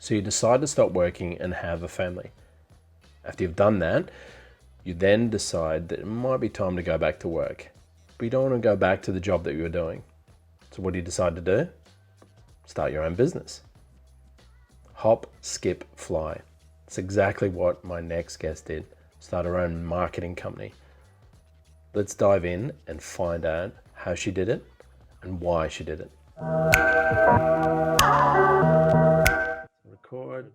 So you decide to stop working and have a family. After you've done that, you then decide that it might be time to go back to work. But you don't want to go back to the job that you were doing. So what do you decide to do? Start your own business. Hop, skip, fly. It's exactly what my next guest did. Start her own marketing company. Let's dive in and find out how she did it and why she did it. Record.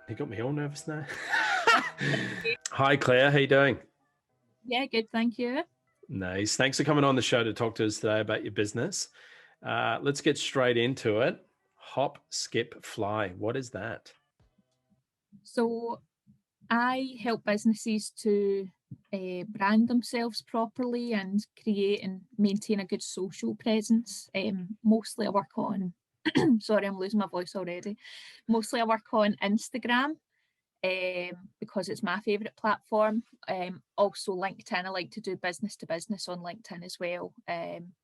You got me all nervous now. Hi, Claire. How you doing? Yeah, good. Thank you. Nice. Thanks for coming on the show to talk to us today about your business. Let's get straight into it. Hop, skip, fly. What is that? So I help businesses to brand themselves properly and create and maintain a good social presence. Mostly I work on, sorry, I'm losing my voice already. Mostly I work on Instagram because it's my favourite platform. Also LinkedIn, I like to do business to business on LinkedIn as well.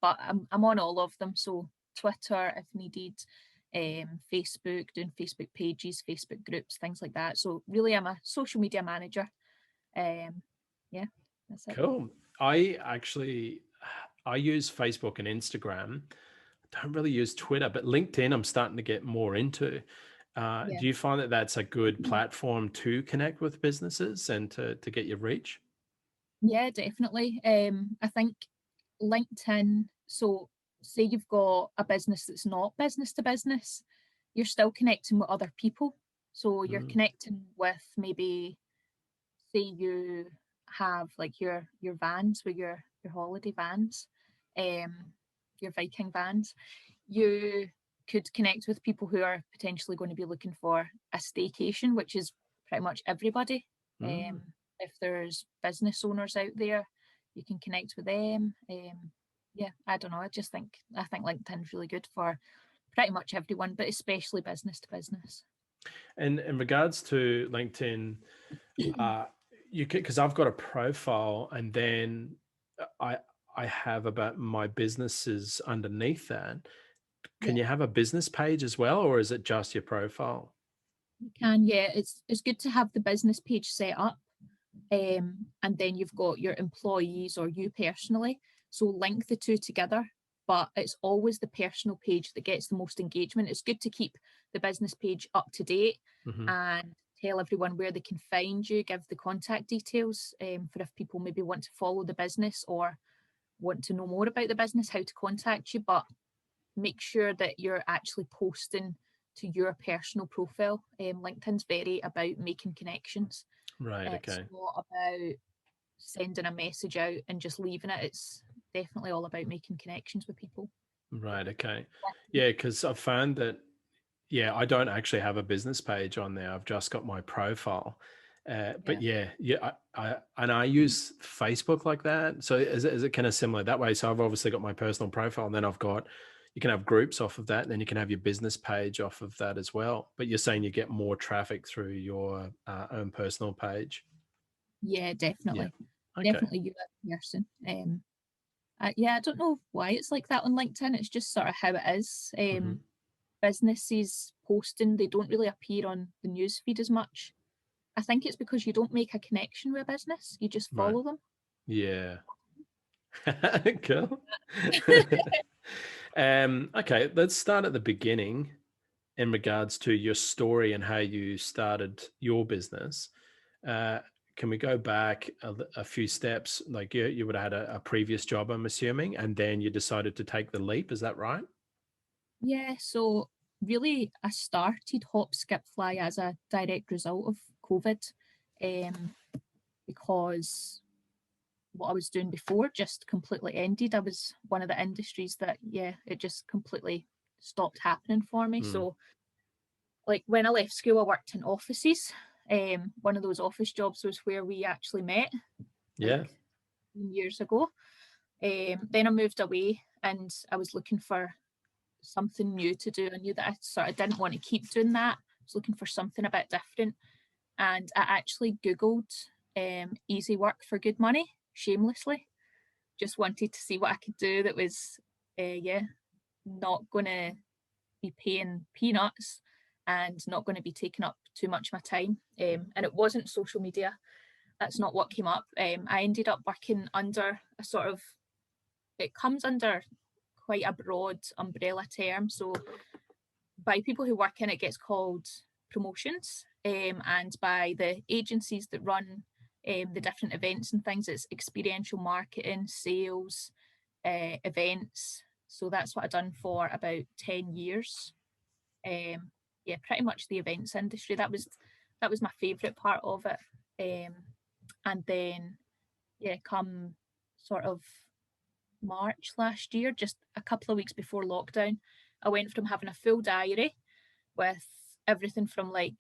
But I'm on all of them. So Twitter if needed, Facebook, doing Facebook pages, Facebook groups, things like that. So really I'm a social media manager. Yeah, that's it. Cool. I use Facebook and Instagram. I don't really use Twitter, but LinkedIn I'm starting to get more into. Yeah. Do you find that that's a good platform to connect with businesses and to get your reach? Yeah, definitely. I think LinkedIn, so say you've got a business that's not business to business, you're still connecting with other people. So you're connecting with maybe, say you have like your vans with your holiday vans, your Viking vans, you could connect with people who are potentially going to be looking for a staycation, which is pretty much everybody. If there's business owners out there, you can connect with them. Yeah, I don't know. I think LinkedIn's really good for pretty much everyone, but especially business to business. And in regards to LinkedIn, you can, because I've got a profile, and then I have about my businesses underneath that. Can you have a business page as well, or is it just your profile? You can, yeah. It's good to have the business page set up, and then you've got your employees or you personally. So link the two together, but it's always the personal page that gets the most engagement. It's good to keep the business page up to date and tell everyone where they can find you, give the contact details for if people maybe want to follow the business or want to know more about the business, how to contact you, but make sure that you're actually posting to your personal profile. LinkedIn's very about making connections. Right. Okay. It's not about sending a message out and just leaving it. It's definitely all about making connections with people. Right. Okay. Yeah, because I've found that, yeah, I don't actually have a business page on there. I've just got my profile. But yeah, I use Facebook like that. So is it kind of similar that way? So I've obviously got my personal profile, and then you can have groups off of that, and then you can have your business page off of that as well. But you're saying you get more traffic through your own personal page. Yeah, definitely. Yeah. Okay. Definitely you as a person. I don't know why it's like that on LinkedIn. It's just sort of how it is. Businesses posting, they don't really appear on the news feed as much. I think it's because you don't make a connection with a business. You just Right. follow them. Yeah. Cool. Okay, let's start at the beginning in regards to your story and how you started your business. Can we go back a few steps? Like you would have had a previous job, I'm assuming, and then you decided to take the leap. Is that right? Yeah, so really I started Hop Skip Fly as a direct result of COVID, because what I was doing before just completely ended. I was one of the industries that, it just completely stopped happening for me. So like when I left school, I worked in offices. One of those office jobs was where we actually met. Yeah. Years ago. Then I moved away and I was looking for something new to do. I knew that I sort of didn't want to keep doing that. I was looking for something a bit different. And I actually Googled easy work for good money, shamelessly. Just wanted to see what I could do that was, not going to be paying peanuts and not going to be taking up too much of my time. And it wasn't social media. That's not what came up. I ended up working under a sort of, it comes under quite a broad umbrella term. So by people who work in it, gets called promotions, and by the agencies that run the different events and things, it's experiential marketing, sales, events. So that's what I've done for about 10 years. Yeah, pretty much the events industry. That was my favourite part of it. And then, yeah, come sort of March last year, just a couple of weeks before lockdown, I went from having a full diary with everything from like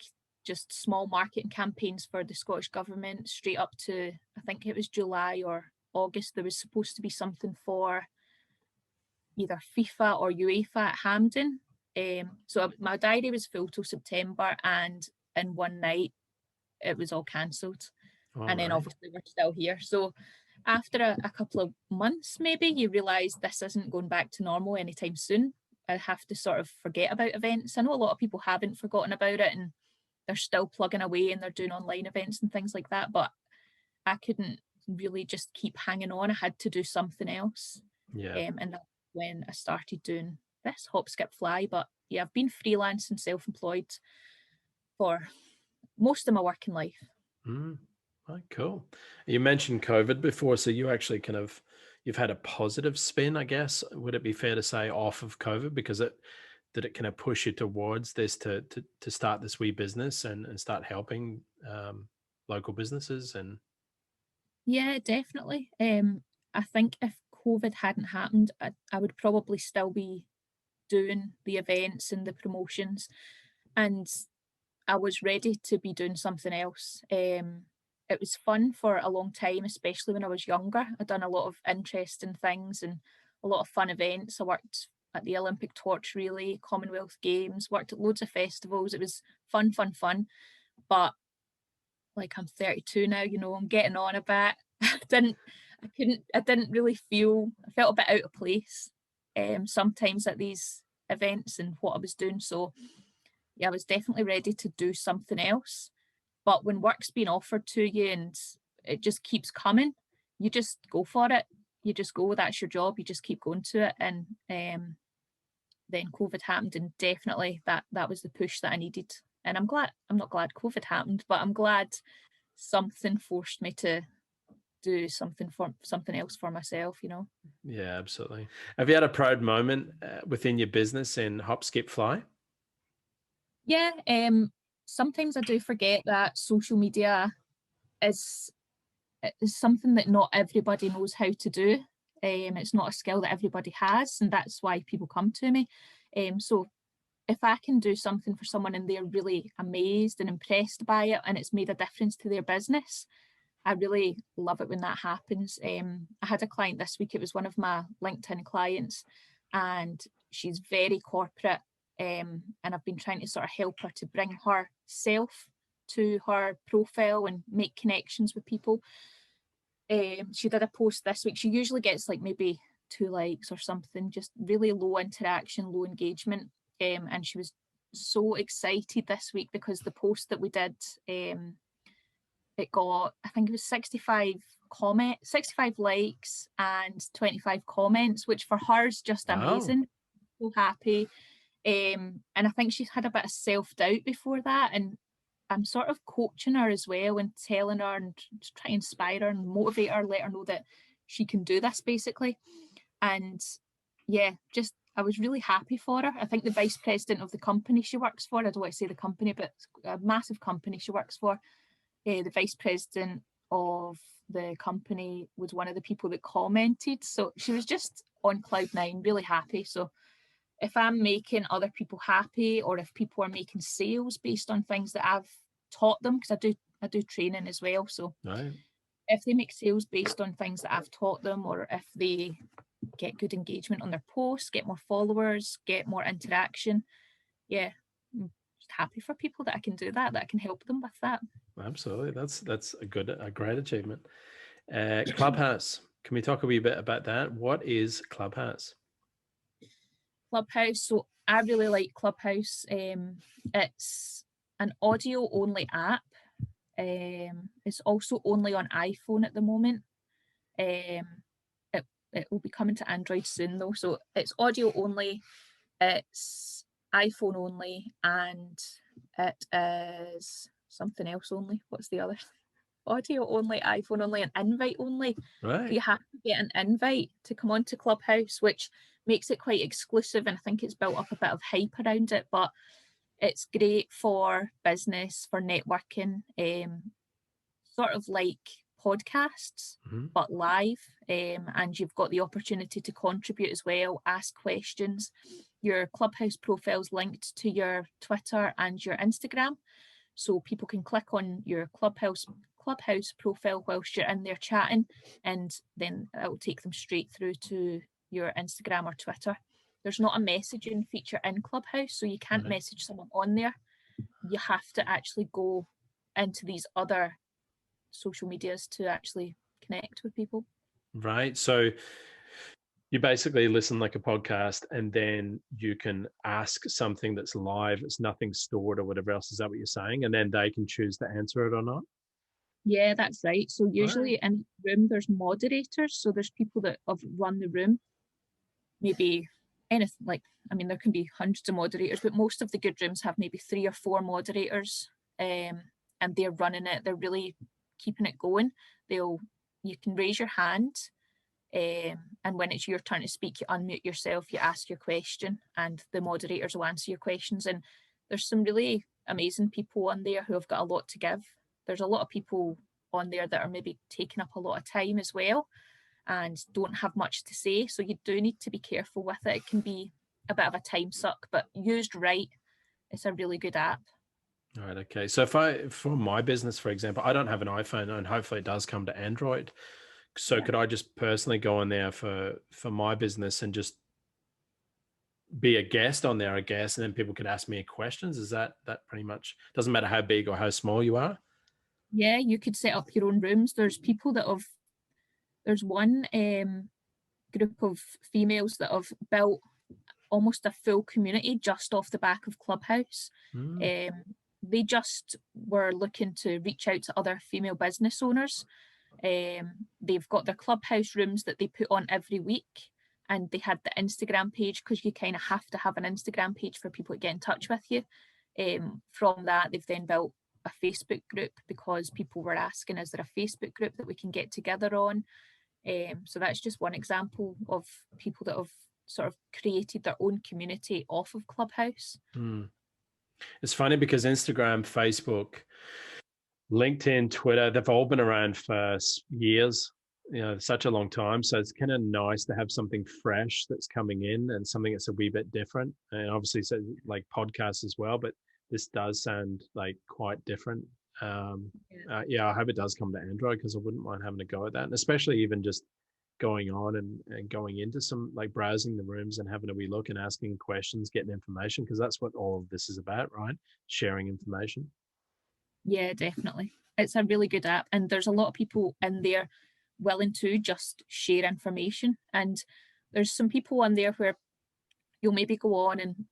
just small marketing campaigns for the Scottish Government straight up to, I think it was July or August, there was supposed to be something for either FIFA or UEFA at Hampden. So my diary was full till September, and in one night it was all cancelled. And then obviously we're still here. So after a couple of months, maybe you realise this isn't going back to normal anytime soon. I have to sort of forget about events. I know a lot of people haven't forgotten about it and they're still plugging away and they're doing online events and things like that. But I couldn't really just keep hanging on. I had to do something else. Yeah. And that's when I started doing this hop, skip, fly. But yeah, I've been freelance and self-employed for most of my working life. Oh, cool. You mentioned COVID before, so you actually you've had a positive spin, I guess. Would it be fair to say, off of COVID, because did it kind of push you towards this to start this wee business and start helping local businesses? And Yeah, definitely. I think if COVID hadn't happened, I would probably still be doing the events and the promotions, and I was ready to be doing something else. It was fun for a long time, especially when I was younger. I'd done a lot of interesting things and a lot of fun events. I worked at the Olympic Torch Relay, Commonwealth Games, worked at loads of festivals. It was fun, fun, fun. But like, I'm 32 now, I'm getting on a bit. I didn't really I felt a bit out of place sometimes at these events and what I was doing. So yeah, I was definitely ready to do something else. But when work's being offered to you and it just keeps coming, you just go for it. You just go, that's your job. You just keep going to it. And then COVID happened, and definitely that was the push that I needed. And I'm not glad COVID happened, but I'm glad something forced me to do something else for myself. yeah, absolutely. Have you had a proud moment within your business in hop, skip, fly? Yeah. Sometimes I do forget that social media is something that not everybody knows how to do. It's not a skill that everybody has, and that's why people come to me. So if I can do something for someone and they're really amazed and impressed by it and it's made a difference to their business, I really love it when that happens. I had a client this week, it was one of my LinkedIn clients, and she's very corporate. And I've been trying to sort of help her to bring herself to her profile and make connections with people. She did a post this week. She usually gets like maybe 2 likes or something, just really low interaction, low engagement. And she was so excited this week because the post that we did, it got, I think it was 65 likes and 25 comments, which for her is just amazing. So happy. And I think she's had a bit of self-doubt before that, and I'm sort of coaching her as well and telling her and trying to inspire her and motivate her, let her know that she can do this basically. And yeah, just I was really happy for her. I think the vice president of the company she works for, I don't want to say the company, but a massive company she works for, the vice president of the company was one of the people that commented. So she was just on cloud nine, really happy. So if I'm making other people happy, or if people are making sales based on things that I've taught them, because I do training as well. So if they make sales based on things that I've taught them, or if they get good engagement on their posts, get more followers, get more interaction, yeah, I'm just happy for people that I can do that I can help them with that. Absolutely. That's a great achievement. Clubhouse. Can we talk a wee bit about that? What is Clubhouse? Clubhouse. So I really like Clubhouse. It's an audio only app. It's also only on iPhone at the moment. It will be coming to Android soon though. So it's audio only, it's iPhone only, and it is something else only. What's the other? Audio only, iPhone only, and invite only. Right. So you have to get an invite to come onto Clubhouse, which makes it quite exclusive. And I think it's built up a bit of hype around it, but it's great for business, for networking, sort of like podcasts, but live. And you've got the opportunity to contribute as well, ask questions. Your Clubhouse profile's linked to your Twitter and your Instagram. So people can click on your Clubhouse profile whilst you're in there chatting, and then it will take them straight through to your Instagram or Twitter. There's not a messaging feature in Clubhouse, so you can't message someone on there. You have to actually go into these other social medias to actually connect with people. Right. So you basically listen like a podcast, and then you can ask something that's live. It's nothing stored or whatever else. Is that what you're saying? And then they can choose to answer it or not? Yeah, that's right. So usually in the room there's moderators. So there's people that have run the room. Maybe anything like, I mean, there can be hundreds of moderators, but most of the good rooms have maybe 3 or 4 moderators, and they're running it. They're really keeping it going. You can raise your hand, and when it's your turn to speak, you unmute yourself, you ask your question, and the moderators will answer your questions. And there's some really amazing people on there who have got a lot to give. There's a lot of people on there that are maybe taking up a lot of time as well and don't have much to say. So you do need to be careful with it. It can be a bit of a time suck, but used right, it's a really good app. All right. Okay. So for my business, for example, I don't have an iPhone, and hopefully it does come to Android. So could I just personally go on there for my business and just be a guest on there, I guess, and then people could ask me questions? Is that pretty much, doesn't matter how big or how small you are? Yeah, you could set up your own rooms. There's people that have, there's one group of females that have built almost a full community just off the back of Clubhouse. They just were looking to reach out to other female business owners. They've got their Clubhouse rooms that they put on every week, and they had the Instagram page, because you kind of have to have an Instagram page for people to get in touch with you. From that, they've then built a Facebook group, because people were asking, is there a Facebook group that we can get together on? So that's just one example of people that have sort of created their own community off of Clubhouse. It's funny because Instagram, Facebook, LinkedIn, Twitter, they've all been around for years, such a long time. So it's kind of nice to have something fresh that's coming in and something that's a wee bit different. And obviously, so like podcasts as well, but this does sound like quite different. I hope it does come to Android, because I wouldn't mind having a go at that. And especially even just going on and going into some, like browsing the rooms and having a wee look and asking questions, getting information, because that's what all of this is about, right? Sharing information. Yeah, definitely. It's a really good app, and there's a lot of people in there willing to just share information. And there's some people on there where you'll maybe go on and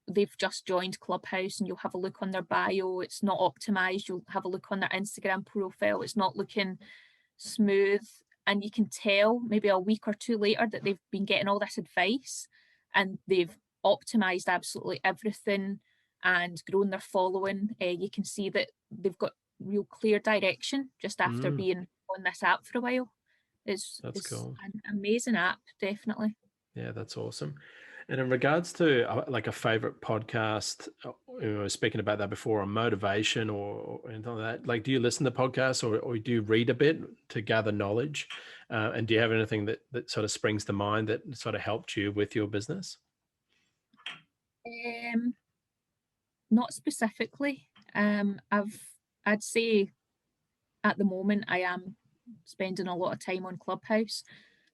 they've just joined Clubhouse, and you'll have a look on their bio, it's not optimized. You'll have a look on their Instagram profile, it's not looking smooth, and you can tell maybe a week or 2 later that they've been getting all this advice and they've optimized absolutely everything and grown their following. You can see that they've got real clear direction just after being on this app for a while. It's cool. An amazing app, definitely. Yeah, that's awesome. And in regards to like a favorite podcast, we were speaking about that before, on motivation or anything like that. Like, do you listen to podcasts, or do you read a bit to gather knowledge? And do you have anything that sort of springs to mind that sort of helped you with your business? Not specifically. I'd say at the moment I am spending a lot of time on Clubhouse.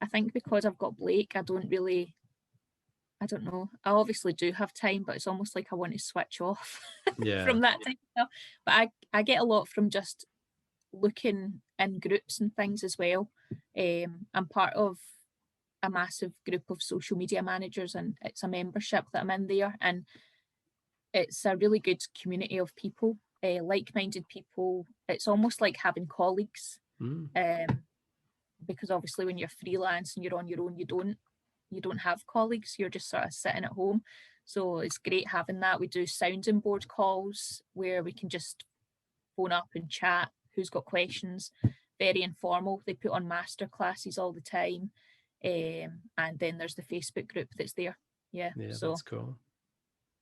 I think because I've got Blake, I don't know. I obviously do have time, but it's almost like I want to switch off from that type of stuff. But I get a lot from just looking in groups and things as well. I'm part of a massive group of social media managers, and it's a membership that I'm in there, and it's a really good community of people, like-minded people. It's almost like having colleagues, because obviously when you're freelance and you're on your own, you don't have colleagues. You're just sort of sitting at home. So it's great having that. We do sounding board calls where we can just phone up and chat. Who's got questions? Very informal. They put on master classes all the time, and then there's the Facebook group that's there. Yeah, so that's cool.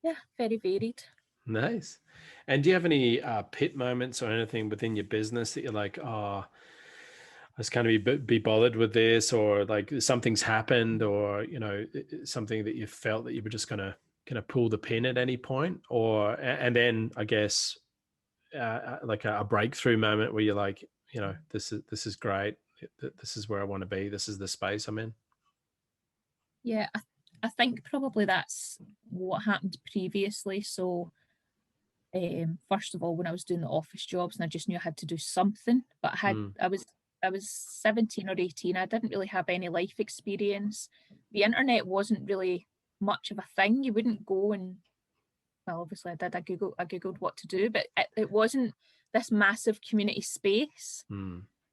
yeah, very varied. Nice. And do you have any pit moments or anything within your business that you're like, oh, I just can't be bothered with this, or like something's happened, or something that you felt that you were just gonna pull the pin at any point, or and then I guess like a breakthrough moment where you're like, this is great. This is where I want to be. This is the space I'm in. Yeah, I think probably that's what happened previously. So, first of all, when I was doing the office jobs, and I just knew I had to do something, but I was 17 or 18. I didn't really have any life experience. The internet wasn't really much of a thing. You wouldn't go and, well, obviously I did. I googled what to do, but it wasn't this massive community space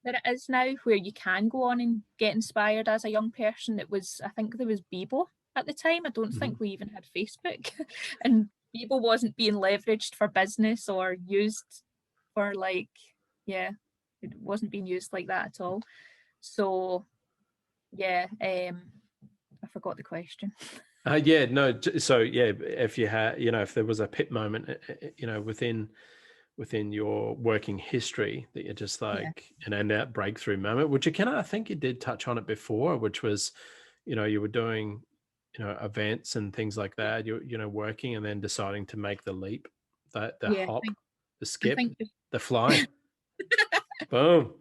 that it is now, where you can go on and get inspired as a young person. I think there was Bebo at the time. I don't think we even had Facebook, and Bebo wasn't being leveraged for business or used for it wasn't being used like that at all. So yeah, I forgot the question. Yeah, no. So yeah, if you had, if there was a pit moment, within your working history that you're just like and that breakthrough moment, which I think you did touch on it before, which was, you were doing, events and things like that, working and then deciding to make the leap, the Yeah, hop, the I skip, think the fly. Boom.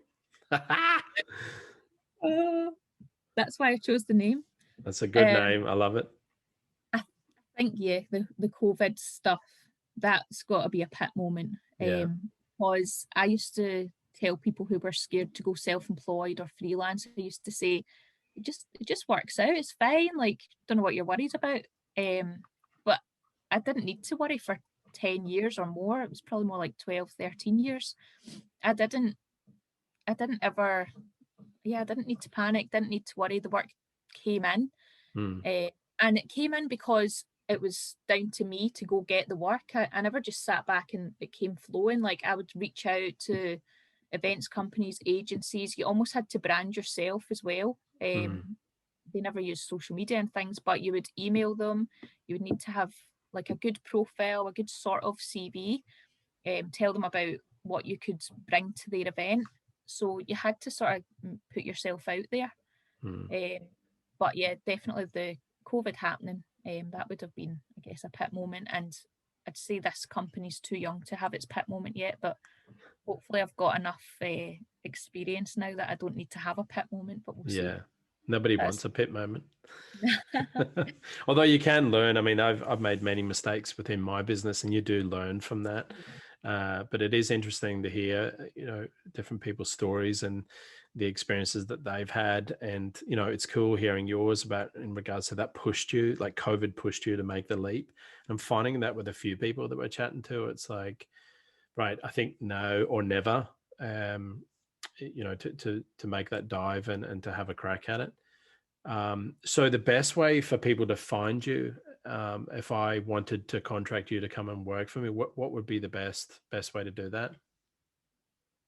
that's why I chose the name. That's a good name. I love it. I think the COVID stuff, that's got to be a pit moment. Yeah. Because I used to tell people who were scared to go self-employed or freelance, I used to say, it just works out. It's fine. Like, don't know what you're worried about. But I didn't need to worry for 10 years or more. It was probably more like 12, 13 years. I didn't ever, I didn't need to panic, didn't need to worry. The work came in. And it came in because it was down to me to go get the work. I never just sat back and it came flowing. Like, I would reach out to events companies, agencies. You almost had to brand yourself as well. They never used social media and things, but you would email them. You would need to have like a good profile, a good sort of CV, tell them about what you could bring to their event. So you had to sort of put yourself out there. But yeah, definitely the COVID happening, that would have been, I guess, a pit moment. And I'd say this company's too young to have its pit moment yet, but hopefully I've got enough experience now that I don't need to have a pit moment, but we'll see. Nobody wants a pit moment. Although you can learn. I mean, I've made many mistakes within my business, and you do learn from that. But it is interesting to hear, different people's stories and the experiences that they've had. And, it's cool hearing yours about in regards to that pushed you, like COVID pushed you to make the leap. I'm finding that with a few people that we're chatting to, it's like, right, I think no or never, to make that dive and to have a crack at it. So the best way for people to find you, if I wanted to contract you to come and work for me, what would be the best way to do that?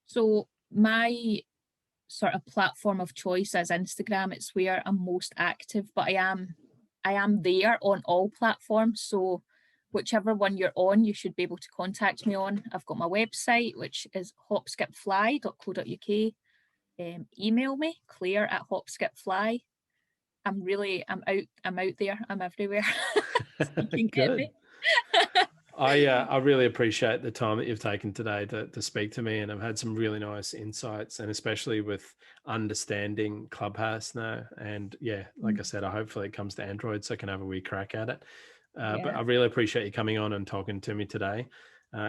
So my sort of platform of choice is Instagram. It's where I'm most active, but I am there on all platforms. So whichever one you're on, you should be able to contact me on. I've got my website, which is hopskipfly.co.uk. Email me, Claire@hopskipfly. I'm out there. I'm everywhere. So you can get me. I really appreciate the time that you've taken today to speak to me, and I've had some really nice insights, and especially with understanding Clubhouse now. And like I said, hopefully it comes to Android so I can have a wee crack at it. But I really appreciate you coming on and talking to me today.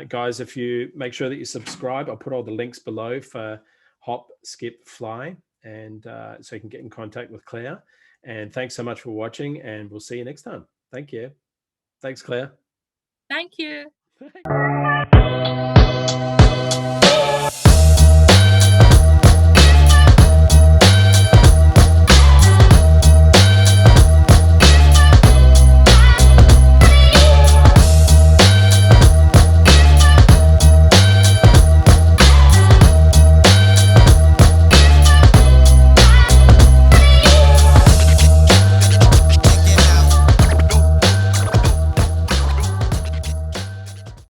Guys, if you make sure that you subscribe, I'll put all the links below for Hop, Skip, Fly, and so you can get in contact with Claire. And thanks so much for watching, and we'll see you next time. Thank you. Thanks, Claire. Thank you.